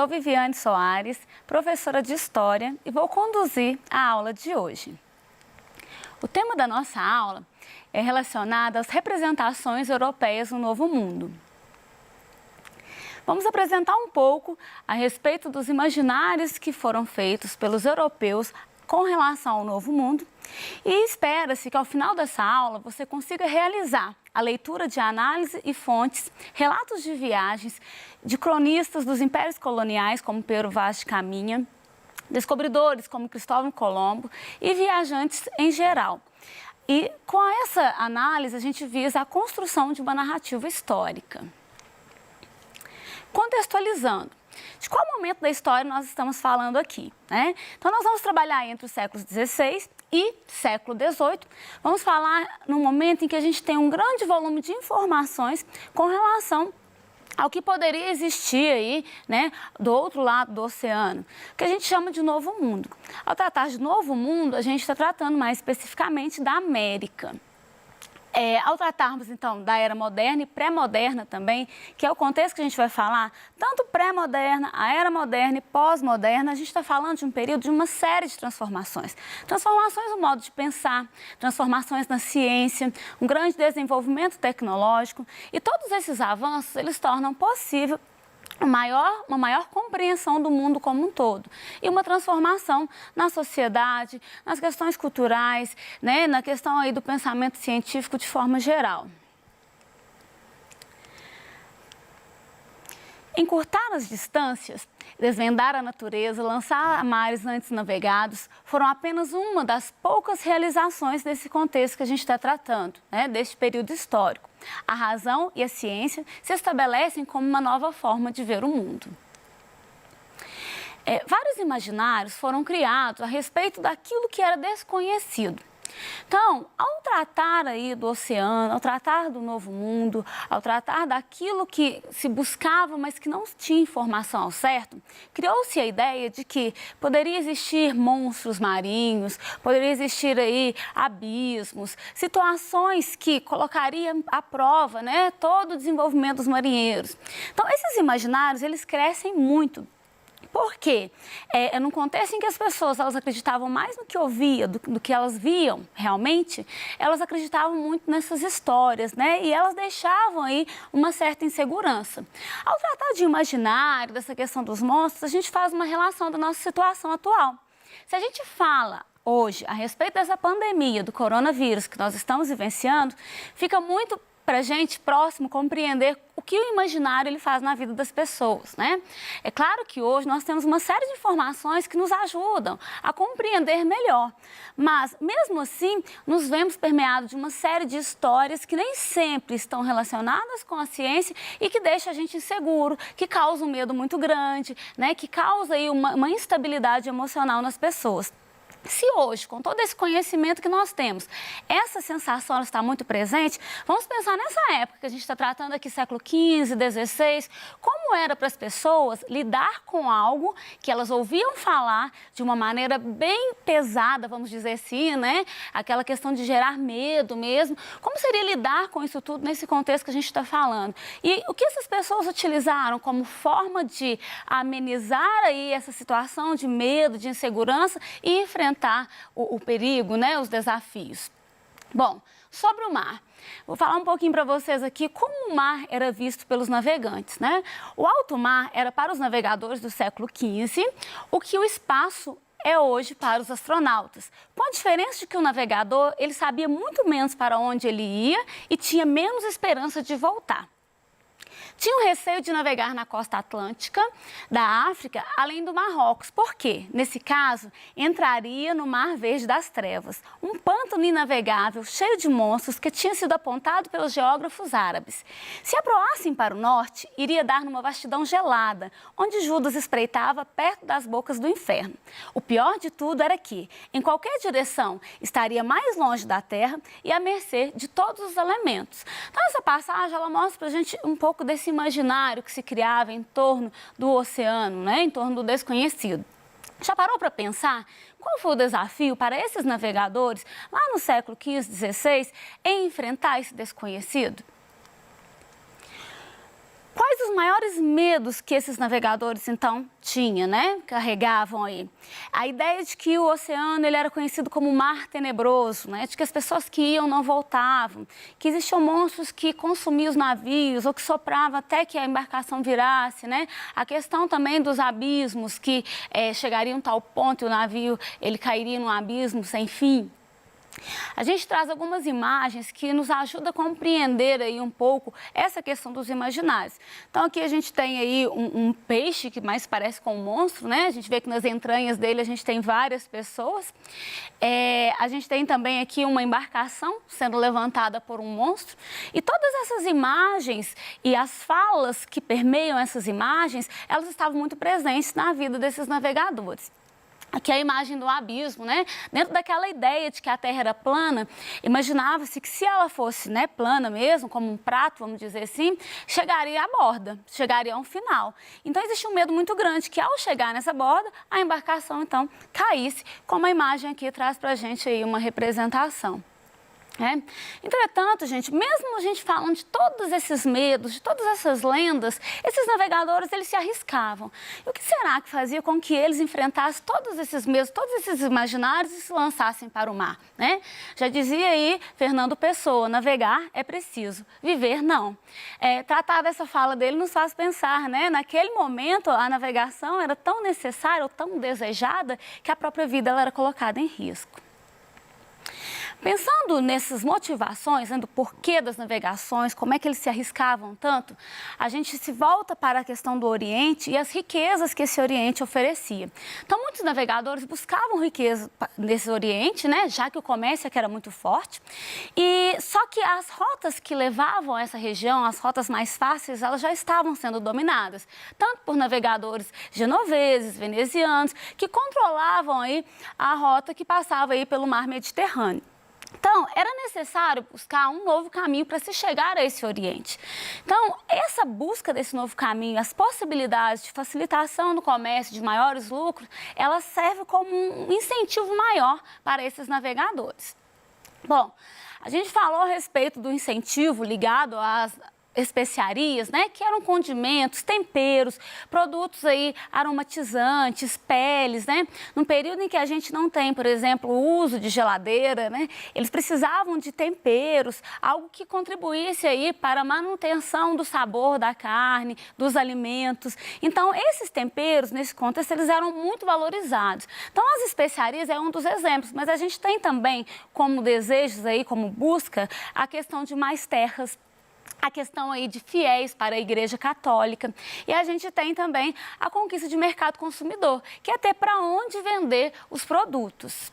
sou Viviane Soares, professora de História e vou conduzir a aula de hoje. O tema da nossa aula é relacionado às representações europeias no Novo Mundo. Vamos apresentar um pouco a respeito dos imaginários que foram feitos pelos europeus com relação ao Novo Mundo e espera-se que ao final dessa aula você consiga realizar a leitura de análise e fontes, relatos de viagens de cronistas dos impérios coloniais como Pero Vaz de Caminha, descobridores como Cristóvão Colombo e viajantes em geral. E com essa análise a gente visa a construção de uma narrativa histórica. Contextualizando, de qual momento da história nós estamos falando aqui, né? Então, nós vamos trabalhar entre os séculos XVI e século XVIII. Vamos falar no momento em que a gente tem um grande volume de informações com relação ao que poderia existir aí, né, do outro lado do oceano, que a gente chama de Novo Mundo. Ao tratar de Novo Mundo, a gente está tratando mais especificamente da América. Ao tratarmos, então, da era moderna e pré-moderna também, que é o contexto que a gente vai falar, tanto pré-moderna, a era moderna e pós-moderna, a gente está falando de um período de uma série de transformações. Transformações no modo de pensar, transformações na ciência, um grande desenvolvimento tecnológico e todos esses avanços, eles tornam possível uma maior compreensão do mundo como um todo e uma transformação na sociedade, nas questões culturais, né, na questão aí do pensamento científico de forma geral. Encurtar as distâncias, desvendar a natureza, lançar mares antes navegados, foram apenas uma das poucas realizações desse contexto que a gente está tratando, né, deste período histórico. A razão e a ciência se estabelecem como uma nova forma de ver o mundo. Vários imaginários foram criados a respeito daquilo que era desconhecido. Então, ao tratar aí do oceano, ao tratar do Novo Mundo, ao tratar daquilo que se buscava, mas que não tinha informação ao certo, criou-se a ideia de que poderia existir monstros marinhos, poderia existir aí abismos, situações que colocariam à prova, né, todo o desenvolvimento dos marinheiros. Então, esses imaginários, eles crescem muito. Por quê? Num contexto em que as pessoas elas acreditavam mais no que ouvia do que elas viam realmente, elas acreditavam muito nessas histórias, né? E elas deixavam aí uma certa insegurança. Ao tratar de imaginário, dessa questão dos monstros, a gente faz uma relação da nossa situação atual. Se a gente fala hoje a respeito dessa pandemia do coronavírus que nós estamos vivenciando, fica muito para a gente próximo compreender o que o imaginário ele faz na vida das pessoas, né? É claro que hoje nós temos uma série de informações que nos ajudam a compreender melhor, mas mesmo assim nos vemos permeados de uma série de histórias que nem sempre estão relacionadas com a ciência e que deixam a gente inseguro, que causa um medo muito grande, né? Que causa aí uma instabilidade emocional nas pessoas. Se hoje, com todo esse conhecimento que nós temos, essa sensação está muito presente, vamos pensar nessa época que a gente está tratando aqui, século XV, XVI, como era para as pessoas lidar com algo que elas ouviam falar de uma maneira bem pesada, vamos dizer assim, né? Aquela questão de gerar medo mesmo. Como seria lidar com isso tudo nesse contexto que a gente está falando? E o que essas pessoas utilizaram como forma de amenizar aí essa situação de medo, de insegurança e enfrentar o perigo, né, os desafios. Bom, sobre o mar, vou falar um pouquinho para vocês aqui como o mar era visto pelos navegantes, né? O alto mar era para os navegadores do século XV, o que o espaço é hoje para os astronautas, com a diferença de que o navegador ele sabia muito menos para onde ele ia e tinha menos esperança de voltar. Tinham receio de navegar na costa atlântica da África, além do Marrocos. Por quê? Nesse caso, entraria no Mar Verde das Trevas, um pântano inavegável, cheio de monstros, que tinha sido apontado pelos geógrafos árabes. Se aproassem para o norte, iria dar numa vastidão gelada, onde Judas espreitava perto das bocas do inferno. O pior de tudo era que, em qualquer direção, estaria mais longe da terra e à mercê de todos os elementos. Então, essa passagem, ela mostra para a gente um pouco desse imaginário que se criava em torno do oceano, né? Em torno do desconhecido. Já parou para pensar qual foi o desafio para esses navegadores lá no século XV, XVI em enfrentar esse desconhecido? Quais dos maiores medos que esses navegadores, então, tinham, né? Carregavam aí. A ideia de que o oceano ele era conhecido como mar tenebroso, né? De que as pessoas que iam não voltavam, que existiam monstros que consumiam os navios ou que sopravam até que a embarcação virasse, né? A questão também dos abismos, que chegariam a tal ponto e o navio ele cairia num abismo sem fim. A gente traz algumas imagens que nos ajudam a compreender aí um pouco essa questão dos imaginários. Então aqui a gente tem aí um peixe que mais parece com um monstro, né? A gente vê que nas entranhas dele a gente tem várias pessoas. A gente tem também aqui uma embarcação sendo levantada por um monstro. E todas essas imagens e as falas que permeiam essas imagens, elas estavam muito presentes na vida desses navegadores. Aqui é a imagem do abismo, né? Dentro daquela ideia de que a Terra era plana, imaginava-se que se ela fosse, né, plana mesmo, como um prato, vamos dizer assim, chegaria à borda, chegaria a um final. Então existia um medo muito grande que ao chegar nessa borda, a embarcação então caísse, como a imagem aqui traz pra gente aí uma representação. Entretanto, gente, mesmo a gente falando de todos esses medos, de todas essas lendas, esses navegadores, eles se arriscavam. E o que será que fazia com que eles enfrentassem todos esses medos, todos esses imaginários e se lançassem para o mar, né? Já dizia aí Fernando Pessoa, navegar é preciso, viver não. Tratar dessa fala dele nos faz pensar, né? Naquele momento, a navegação era tão necessária ou tão desejada que a própria vida ela era colocada em risco. Pensando nessas motivações, né, do porquê das navegações, como é que eles se arriscavam tanto, a gente se volta para a questão do Oriente e as riquezas que esse Oriente oferecia. Então, muitos navegadores buscavam riqueza nesse Oriente, né, já que o comércio aqui era muito forte, e só que as rotas que levavam a essa região, as rotas mais fáceis, elas já estavam sendo dominadas, tanto por navegadores genoveses, venezianos, que controlavam aí a rota que passava aí pelo mar Mediterrâneo. Então, era necessário buscar um novo caminho para se chegar a esse Oriente. Então, essa busca desse novo caminho, as possibilidades de facilitação do comércio, de maiores lucros, ela serve como um incentivo maior para esses navegadores. Bom, a gente falou a respeito do incentivo ligado às especiarias, né, que eram condimentos, temperos, produtos aí aromatizantes, peles, né, num período em que a gente não tem, por exemplo, o uso de geladeira, né, eles precisavam de temperos, algo que contribuísse aí para a manutenção do sabor da carne, dos alimentos. Então, esses temperos, nesse contexto, eles eram muito valorizados. Então, as especiarias é um dos exemplos, mas a gente tem também como desejos aí, como busca, a questão de mais terras, a questão aí de fiéis para a Igreja Católica. E a gente tem também a conquista de mercado consumidor, que é ter para onde vender os produtos.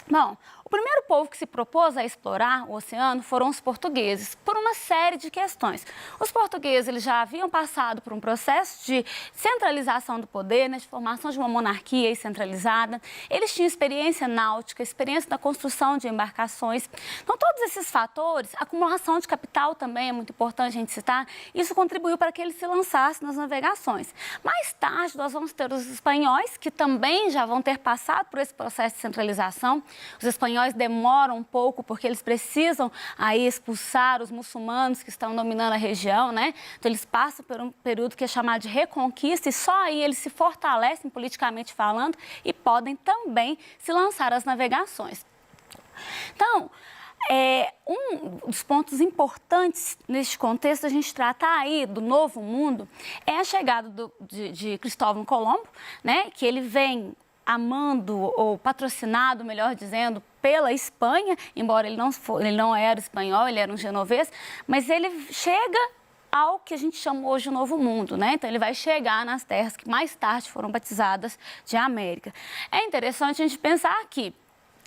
Bom, o primeiro povo que se propôs a explorar o oceano foram os portugueses, por uma série de questões. Os portugueses eles já haviam passado por um processo de centralização do poder, né, de formação de uma monarquia centralizada. Eles tinham experiência náutica, experiência na construção de embarcações. Então, todos esses fatores, a acumulação de capital também é muito importante a gente citar, isso contribuiu para que eles se lançassem nas navegações. Mais tarde, nós vamos ter os espanhóis, que também já vão ter passado por esse processo de centralização. Os espanhóis demoram um pouco porque eles precisam aí expulsar os muçulmanos que estão dominando a região, né? Então eles passam por um período que é chamado de reconquista e só aí eles se fortalecem politicamente falando e podem também se lançar às navegações. Então, um dos pontos importantes neste contexto, a gente tratar aí do Novo Mundo, é a chegada de Cristóvão Colombo, né? Que ele vem amando ou patrocinado, melhor dizendo, pela Espanha, embora ele não era espanhol, ele era um genovês, mas ele chega ao que a gente chama hoje de Novo Mundo, né? Então ele vai chegar nas terras que mais tarde foram batizadas de América. É interessante a gente pensar que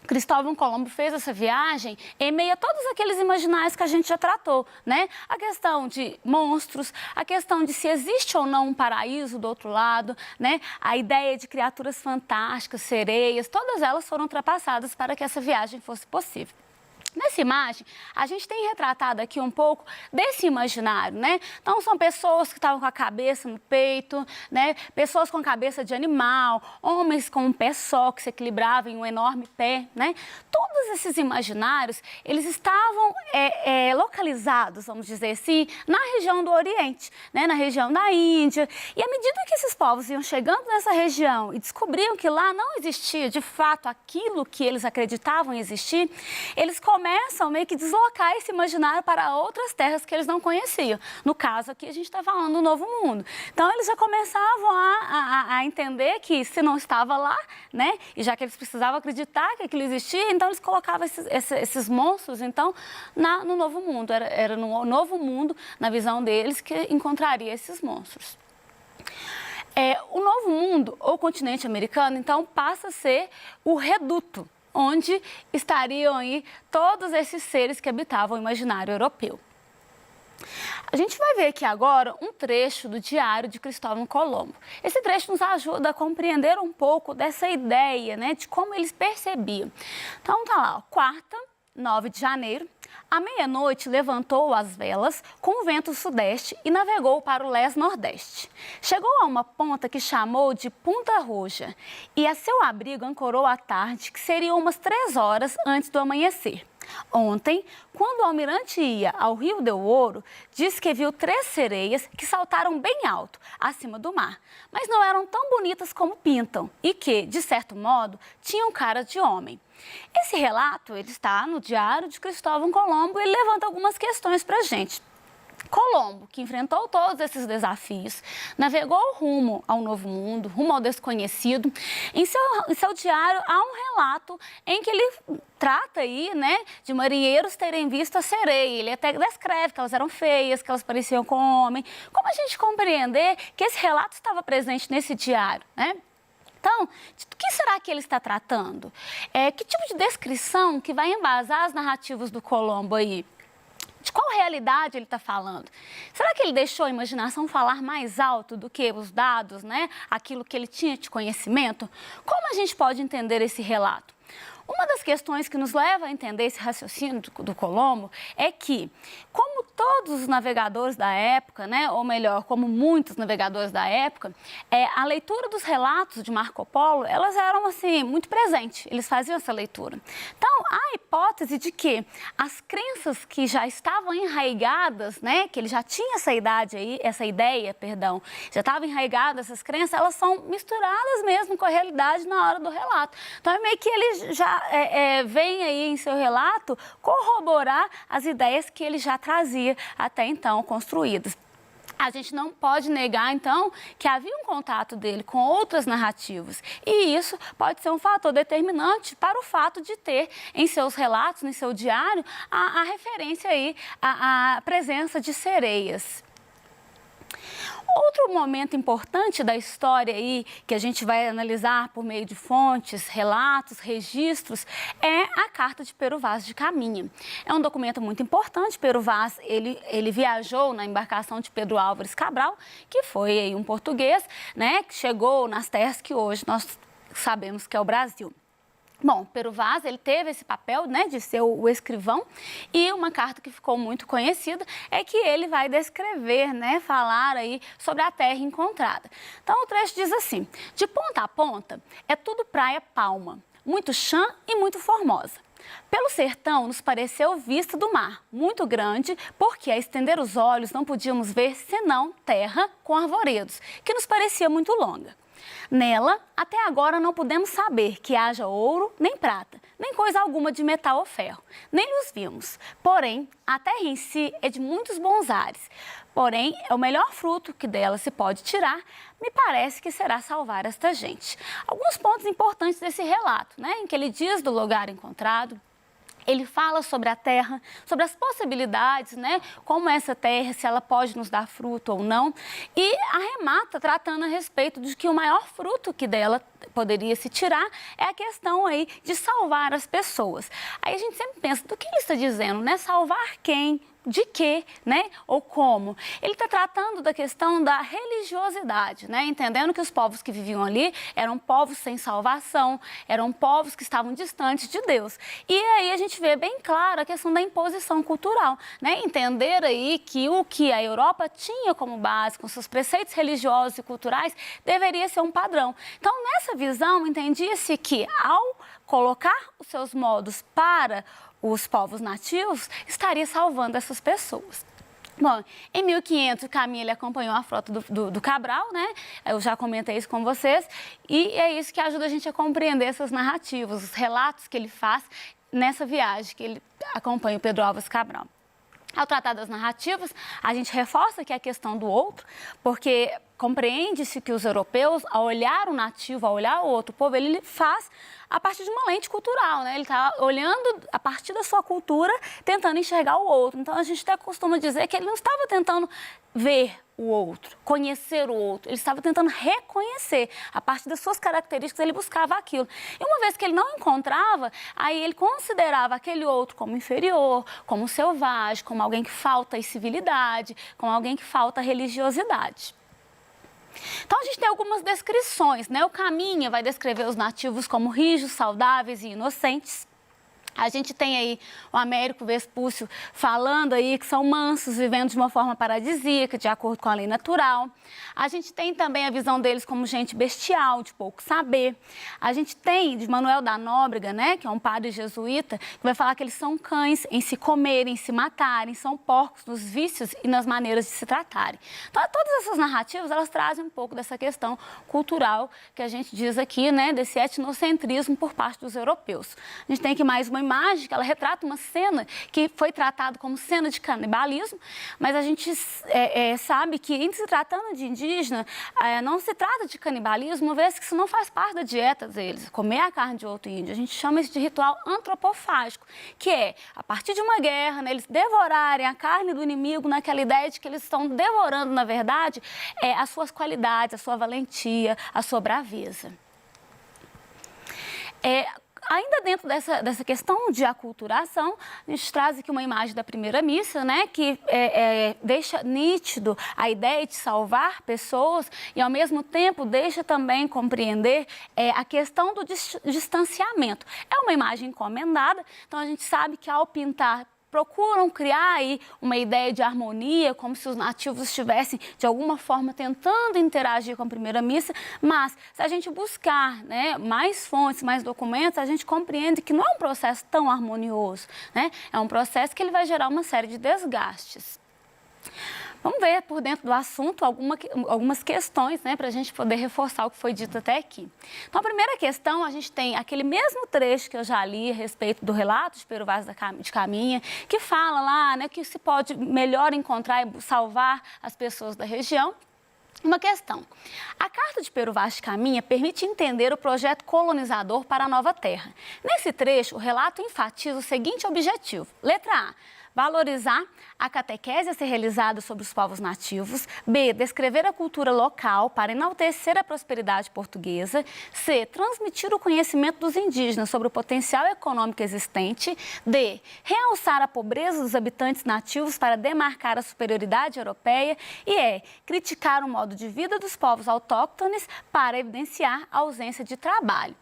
Cristóvão Colombo fez essa viagem em meio a todos aqueles imaginários que a gente já tratou, né? A questão de monstros, a questão de se existe ou não um paraíso do outro lado, né? A ideia de criaturas fantásticas, sereias, todas elas foram ultrapassadas para que essa viagem fosse possível. Nessa imagem, a gente tem retratado aqui um pouco desse imaginário, né? Então, são pessoas que estavam com a cabeça no peito, né? Pessoas com cabeça de animal, homens com um pé só, que se equilibravam em um enorme pé, né? Todos esses imaginários, eles estavam localizados, vamos dizer assim, na região do Oriente, né? Na região da Índia. E à medida que esses povos iam chegando nessa região e descobriam que lá não existia, de fato, aquilo que eles acreditavam existir, eles começam meio que deslocar esse imaginário para outras terras que eles não conheciam. No caso aqui, a gente está falando do Novo Mundo. Então, eles já começavam a entender que se não estava lá, né, e já que eles precisavam acreditar que aquilo existia, então eles colocavam esses monstros, então, no Novo Mundo. Era no Novo Mundo, na visão deles, que encontraria esses monstros. O Novo Mundo, ou continente americano, então, passa a ser o reduto, onde estariam aí todos esses seres que habitavam o imaginário europeu. A gente vai ver aqui agora um trecho do Diário de Cristóvão Colombo. Esse trecho nos ajuda a compreender um pouco dessa ideia, né, de como eles percebiam. Então, tá lá, quarta, 9 de janeiro, à meia-noite levantou as velas com o vento sudeste e navegou para o leste-nordeste. Chegou a uma ponta que chamou de Punta Roja e a seu abrigo ancorou à tarde, que seriam umas 3 horas antes do amanhecer. Ontem, quando o almirante ia ao Rio Del Ouro, disse que viu 3 sereias que saltaram bem alto, acima do mar, mas não eram tão bonitas como pintam e que, de certo modo, tinham cara de homem. Esse relato ele está no Diário de Cristóvão Colombo e ele levanta algumas questões para a gente. Colombo, que enfrentou todos esses desafios, navegou rumo ao Novo Mundo, rumo ao desconhecido. Em seu diário há um relato em que ele trata aí, né, de marinheiros terem visto a sereia. Ele até descreve que elas eram feias, que elas pareciam com homem. Como a gente compreender que esse relato estava presente nesse diário, né? Então, de que será que ele está tratando? Que tipo de descrição que vai embasar as narrativas do Colombo aí? De qual realidade ele está falando? Será que ele deixou a imaginação falar mais alto do que os dados, né? Aquilo que ele tinha de conhecimento? Como a gente pode entender esse relato? Uma das questões que nos leva a entender esse raciocínio do Colombo é que, como todos os navegadores da época, né, ou melhor, como muitos navegadores da época, a leitura dos relatos de Marco Polo, elas eram assim, muito presentes, eles faziam essa leitura. Então, há a hipótese de que as crenças que já estavam enraigadas, né, que ele já tinha essa ideia, já estavam enraigadas essas crenças, elas são misturadas mesmo com a realidade na hora do relato. Então, é meio que ele já vem aí em seu relato corroborar as ideias que ele já trazia até então construídas. A gente não pode negar, então, que havia um contato dele com outras narrativas. E isso pode ser um fator determinante para o fato de ter em seus relatos, em seu diário, a referência aí à presença de sereias. Outro momento importante da história aí, que a gente vai analisar por meio de fontes, relatos, registros, é a Carta de Pero Vaz de Caminha. É um documento muito importante. Pero Vaz, ele viajou na embarcação de Pedro Álvares Cabral, que foi aí um português, né, que chegou nas terras que hoje nós sabemos que é o Brasil. Bom, Pero Vaz, ele teve esse papel, né, de ser o escrivão, e uma carta que ficou muito conhecida é que ele vai descrever, né, falar aí sobre a terra encontrada. Então, o trecho diz assim: de ponta a ponta é tudo praia palma, muito chã e muito formosa. Pelo sertão nos pareceu vista do mar, muito grande, porque a estender os olhos não podíamos ver senão terra com arvoredos, que nos parecia muito longa. Nela, até agora não podemos saber que haja ouro, nem prata, nem coisa alguma de metal ou ferro, nem os vimos. Porém, a terra em si é de muitos bons ares. Porém, é o melhor fruto que dela se pode tirar, me parece que será salvar esta gente. Alguns pontos importantes desse relato, né, em que ele diz do lugar encontrado. Ele fala sobre a terra, sobre as possibilidades, né? Como essa terra, se ela pode nos dar fruto ou não. E arremata tratando a respeito de que o maior fruto que dela poderia se tirar é a questão aí de salvar as pessoas. Aí a gente sempre pensa, do que ele está dizendo, né? Salvar quem? De quê, né? Ou como? Ele está tratando da questão da religiosidade, né? Entendendo que os povos que viviam ali eram povos sem salvação, eram povos que estavam distantes de Deus. E aí a gente vê bem claro a questão da imposição cultural, né? Entender aí que o que a Europa tinha como base, com seus preceitos religiosos e culturais, deveria ser um padrão. Então, nessa visão, entendia-se que ao colocar os seus modos para os povos nativos, estaria salvando essas pessoas. Bom, em 1500, Caminha ele acompanhou a frota do Cabral, né? Eu já comentei isso com vocês, e é isso que ajuda a gente a compreender essas narrativas, os relatos que ele faz nessa viagem que ele acompanha o Pedro Álvares Cabral. Ao tratar das narrativas, a gente reforça que é a questão do outro, porque compreende-se que os europeus, ao olhar o nativo, ao olhar o outro povo, ele faz a partir de uma lente cultural, né? Ele está olhando a partir da sua cultura, tentando enxergar o outro. Então, a gente até costuma dizer que ele não estava tentando ver o outro, conhecer o outro. Ele estava tentando reconhecer. A partir das suas características, ele buscava aquilo. E uma vez que ele não encontrava, aí ele considerava aquele outro como inferior, como selvagem, como alguém que falta civilidade, como alguém que falta religiosidade. Então, a gente tem algumas descrições, né? O Caminha vai descrever os nativos como rijos, saudáveis e inocentes. A gente tem aí o Américo Vespúcio falando aí que são mansos, vivendo de uma forma paradisíaca, de acordo com a lei natural. A gente tem também a visão deles como gente bestial, de pouco saber. A gente tem de Manuel da Nóbrega, né, que é um padre jesuíta, que vai falar que eles são cães em se comerem, em se matarem, são porcos nos vícios e nas maneiras de se tratarem. Então, todas essas narrativas, elas trazem um pouco dessa questão cultural que a gente diz aqui, né, desse etnocentrismo por parte dos europeus. A gente tem aqui mais uma imagem que ela retrata uma cena que foi tratada como cena de canibalismo, mas a gente sabe que, em se tratando de indígena, não se trata de canibalismo, uma vez que isso não faz parte da dieta deles, comer a carne de outro índio. A gente chama isso de ritual antropofágico, que é, a partir de uma guerra, né, eles devorarem a carne do inimigo naquela ideia de que eles estão devorando, na verdade, as suas qualidades, a sua valentia, a sua braveza. Ainda dentro dessa questão de aculturação, a gente traz aqui uma imagem da primeira missa, né, que deixa nítido a ideia de salvar pessoas e, ao mesmo tempo, deixa também compreender a questão do distanciamento. É uma imagem encomendada, então a gente sabe que, ao pintar, procuram criar aí uma ideia de harmonia, como se os nativos estivessem, de alguma forma, tentando interagir com a primeira missa, mas se a gente buscar, né, mais fontes, mais documentos, a gente compreende que não é um processo tão harmonioso, né? É um processo que ele vai gerar uma série de desgastes. Vamos ver por dentro do assunto algumas questões, né, para a gente poder reforçar o que foi dito até aqui. Então, a primeira questão, a gente tem aquele mesmo trecho que eu já li a respeito do relato de Pero Vaz de Caminha, que fala lá, né, que se pode melhor encontrar e salvar as pessoas da região. Uma questão. A Carta de Pero Vaz de Caminha permite entender o projeto colonizador para a nova terra. Nesse trecho, o relato enfatiza o seguinte objetivo. Letra A. Valorizar a catequese a ser realizada sobre os povos nativos. B. Descrever a cultura local para enaltecer a prosperidade portuguesa. C. Transmitir o conhecimento dos indígenas sobre o potencial econômico existente. D. Realçar a pobreza dos habitantes nativos para demarcar a superioridade europeia. E E. Criticar o modo de vida dos povos autóctones para evidenciar a ausência de trabalho.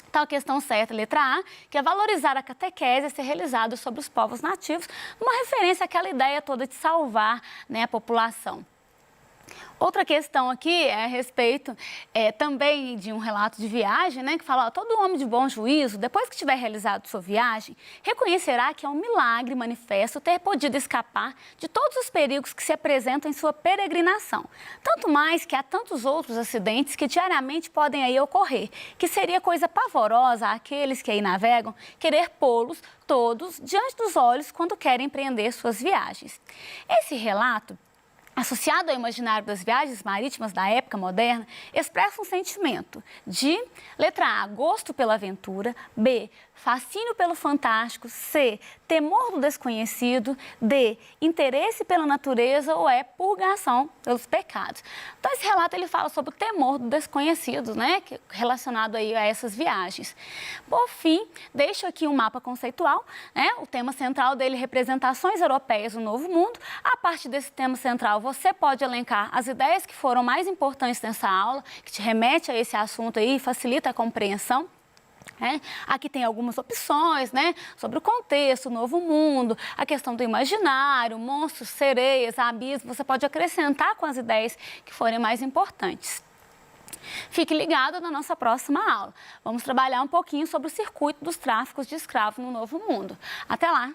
Então, a questão certa, letra A, que é valorizar a catequese a ser realizada sobre os povos nativos, uma referência àquela ideia toda de salvar, né, a população. Outra questão aqui é a respeito também de um relato de viagem, né, que fala, ó, todo homem de bom juízo, depois que tiver realizado sua viagem, reconhecerá que é um milagre manifesto ter podido escapar de todos os perigos que se apresentam em sua peregrinação. Tanto mais que há tantos outros acidentes que diariamente podem aí ocorrer, que seria coisa pavorosa àqueles que aí navegam querer pô-los todos diante dos olhos quando querem empreender suas viagens. Esse relato, associado ao imaginário das viagens marítimas da época moderna, expressa um sentimento de, letra A, gosto pela aventura, B, fascínio pelo fantástico, C, temor do desconhecido, D, interesse pela natureza ou E, purgação pelos pecados. Então, esse relato ele fala sobre o temor do desconhecido, né, relacionado aí a essas viagens. Por fim, deixo aqui um mapa conceitual, né, o tema central dele, representações europeias do Novo Mundo. A partir desse tema central, você pode elencar as ideias que foram mais importantes nessa aula, que te remete a esse assunto aí e facilita a compreensão. Aqui tem algumas opções, né, sobre o contexto, o Novo Mundo, a questão do imaginário, monstros, sereias, abismos. Você pode acrescentar com as ideias que forem mais importantes. Fique ligado na nossa próxima aula. Vamos trabalhar um pouquinho sobre o circuito dos tráficos de escravos no Novo Mundo. Até lá!